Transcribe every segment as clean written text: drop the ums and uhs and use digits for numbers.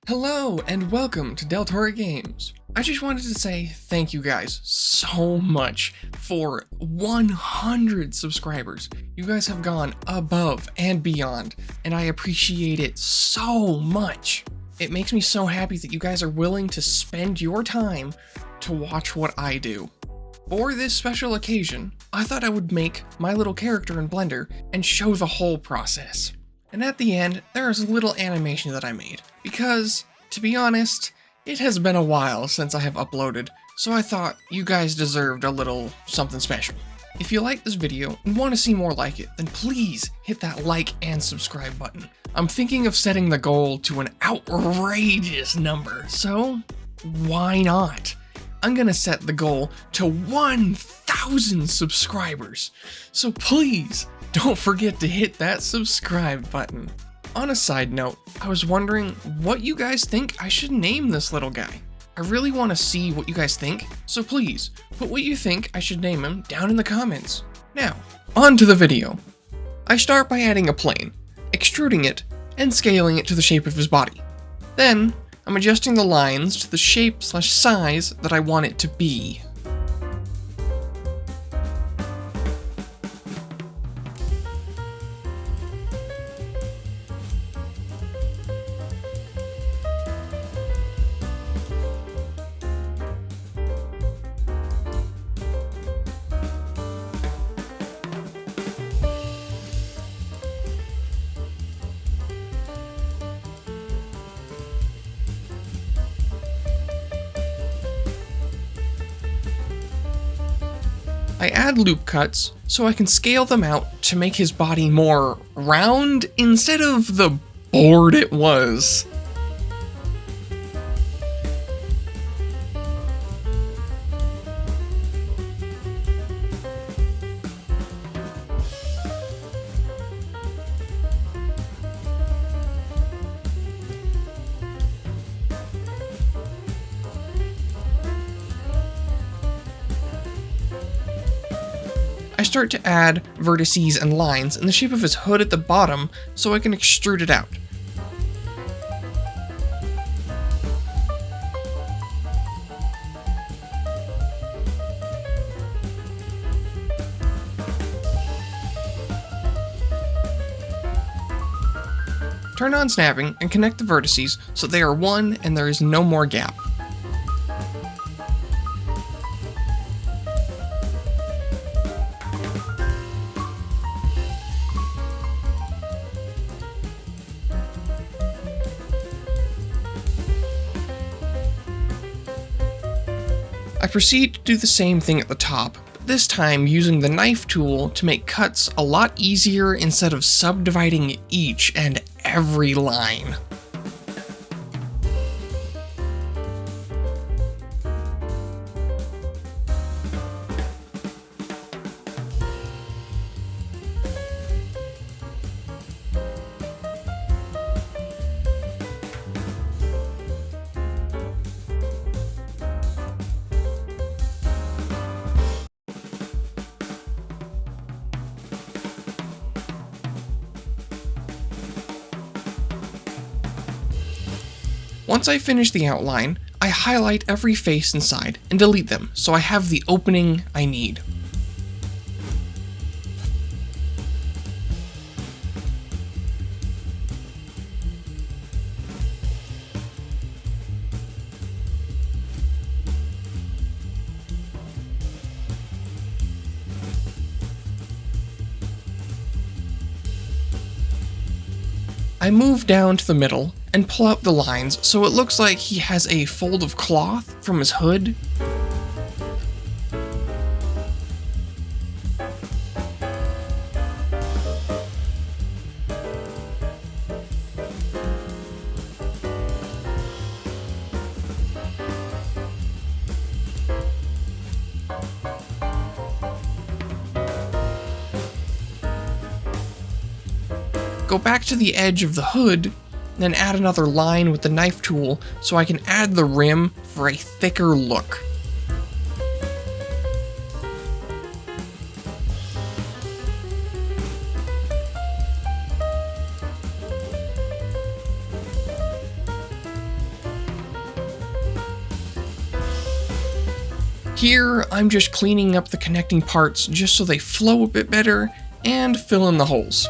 Hello and welcome to Del Toro Games. I just wanted to say thank you guys so much for 100 subscribers. You guys have gone above and beyond, and I appreciate it so much. It makes me so happy that you guys are willing to spend your time to watch what I do. For this special occasion, I thought I would make my little character in Blender and show the whole process. And at the end, there is a little animation that I made, because, to be honest, it has been a while since I have uploaded, so I thought you guys deserved a little something special. If you like this video and want to see more like it, then please hit that like and subscribe button. I'm thinking of setting the goal to an outrageous number, so why not? I'm gonna set the goal to 1,000 subscribers, so please don't forget to hit that subscribe button. On a side note, I was wondering what you guys think I should name this little guy. I really want to see what you guys think, so please put what you think I should name him down in the comments. Now, on to the video. I start by adding a plane, extruding it, and scaling it to the shape of his body. Then, I'm adjusting the lines to the shape/size that I want it to be. I add loop cuts so I can scale them out to make his body more round instead of the board it was. I start to add vertices and lines in the shape of his hood at the bottom so I can extrude it out. Turn on snapping and connect the vertices so they are one and there is no more gap. I proceed to do the same thing at the top, but this time using the knife tool to make cuts a lot easier instead of subdividing each and every line. Once I finish the outline, I highlight every face inside and delete them so I have the opening I need. I move down to the middle and pull out the lines so it looks like he has a fold of cloth from his hood. Go back to the edge of the hood, then add another line with the knife tool so I can add the rim for a thicker look. Here, I'm just cleaning up the connecting parts just so they flow a bit better and fill in the holes.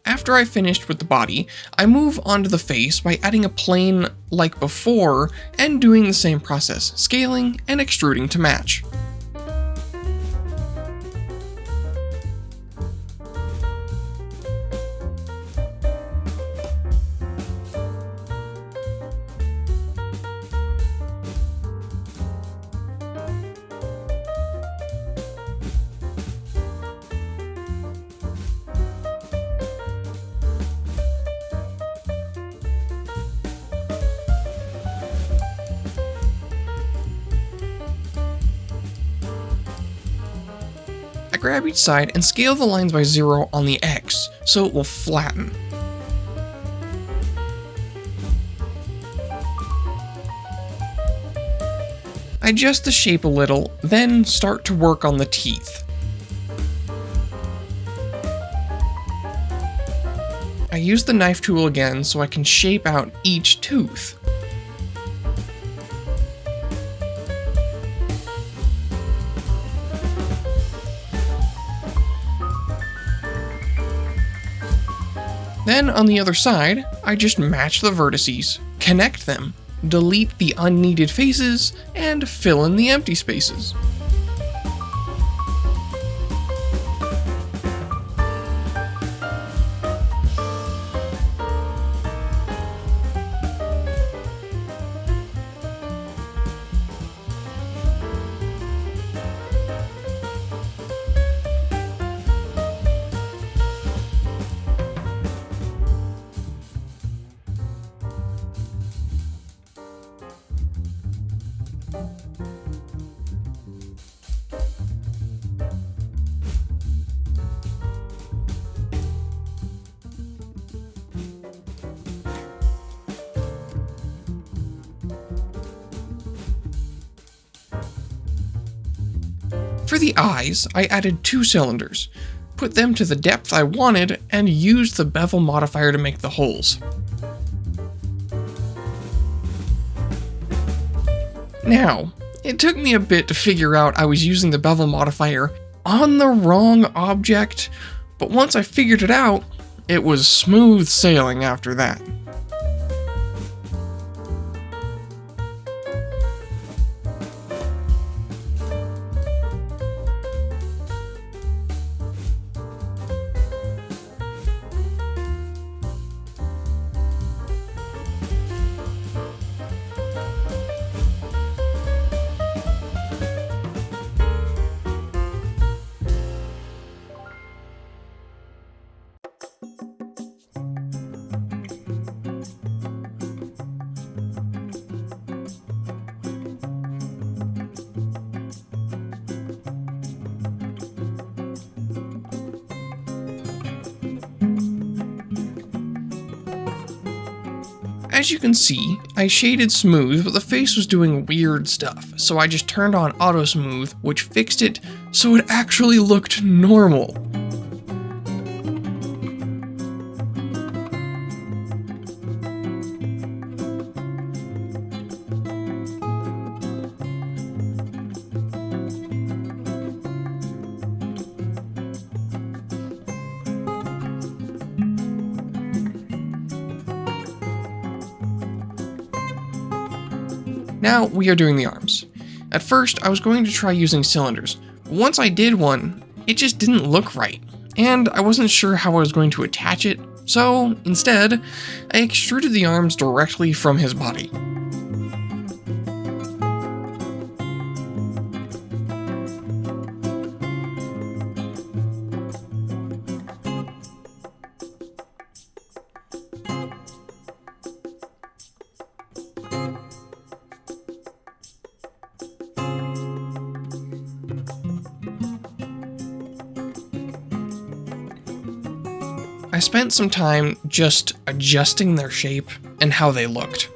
After I finished with the body, I move on to the face by adding a plane like before and doing the same process, scaling and extruding to match. I grab each side and scale the lines by 0 on the X, so it will flatten. I adjust the shape a little, then start to work on the teeth. I use the knife tool again so I can shape out each tooth. Then on the other side, I just match the vertices, connect them, delete the unneeded faces, and fill in the empty spaces. For the eyes, I added 2 cylinders, put them to the depth I wanted, and used the bevel modifier to make the holes. Now, it took me a bit to figure out I was using the bevel modifier on the wrong object, but once I figured it out, it was smooth sailing after that. As you can see, I shaded smooth, but the face was doing weird stuff, so I just turned on auto smooth, which fixed it so it actually looked normal. Now we are doing the arms. At first, I was going to try using cylinders. Once I did one, it just didn't look right, and I wasn't sure how I was going to attach it, so instead, I extruded the arms directly from his body. I spent some time just adjusting their shape and how they looked.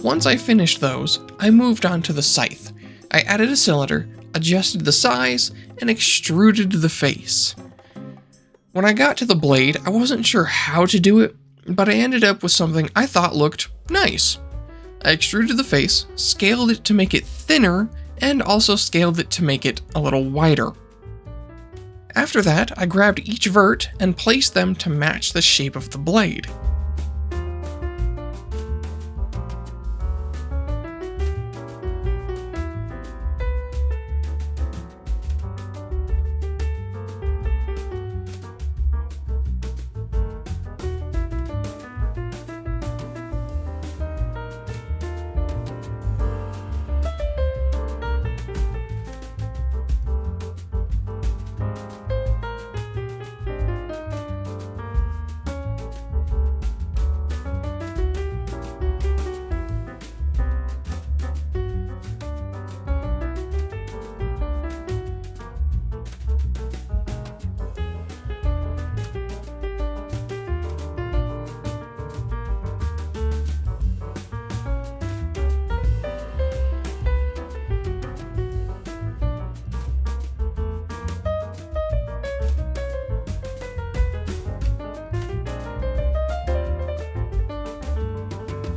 Once I finished those, I moved on to the scythe. I added a cylinder, adjusted the size, and extruded the face. When I got to the blade, I wasn't sure how to do it, but I ended up with something I thought looked nice. I extruded the face, scaled it to make it thinner, and also scaled it to make it a little wider. After that, I grabbed each vert and placed them to match the shape of the blade.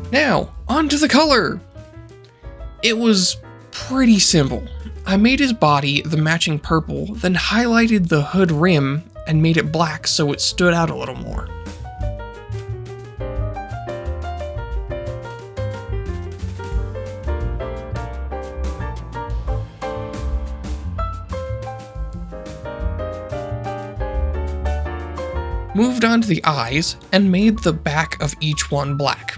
Now, on to the color! It was pretty simple. I made his body the matching purple, then highlighted the hood rim and made it black so it stood out a little more. Moved on to the eyes and made the back of each one black.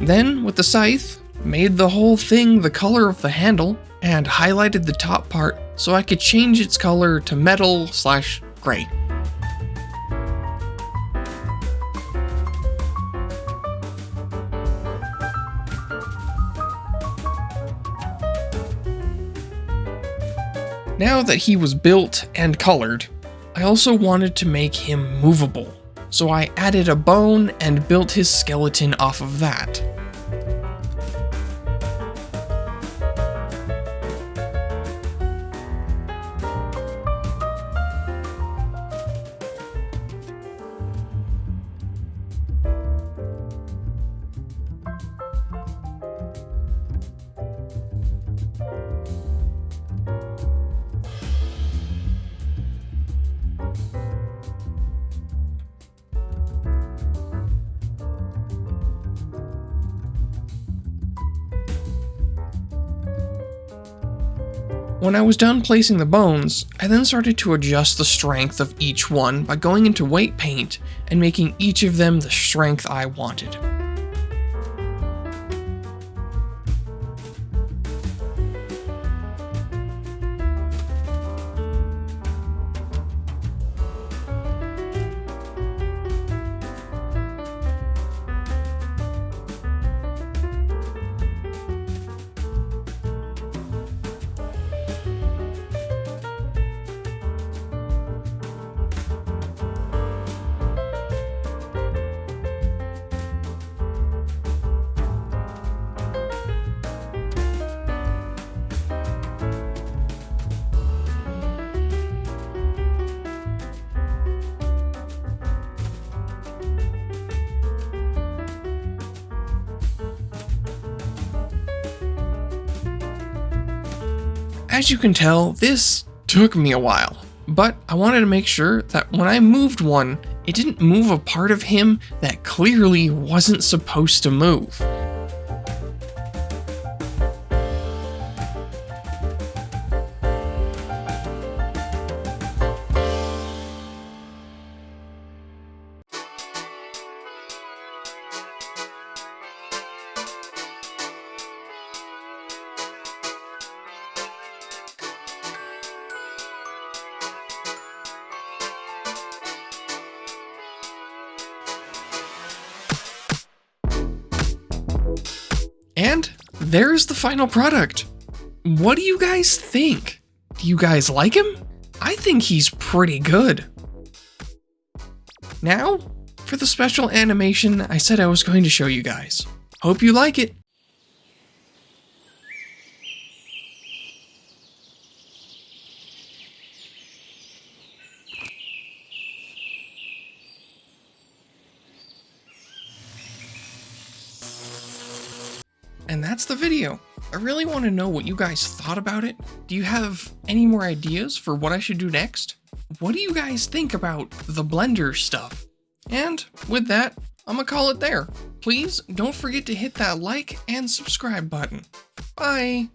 Then, with the scythe, made the whole thing the color of the handle and highlighted the top part so I could change its color to metal/gray. Now that he was built and colored, I also wanted to make him movable, so I added a bone and built his skeleton off of that. When I was done placing the bones, I then started to adjust the strength of each one by going into weight paint and making each of them the strength I wanted. as you can tell, this took me a while, but I wanted to make sure that when I moved one, it didn't move a part of him that clearly wasn't supposed to move. And there's the final product. What do you guys think? Do you guys like him? I think he's pretty good. Now, for the special animation I said I was going to show you guys. Hope you like it. And that's the video. I really want to know what you guys thought about it. Do you have any more ideas for what I should do next? What do you guys think about the Blender stuff? And with that, I'm gonna call it there. Please don't forget to hit that like and subscribe button. Bye!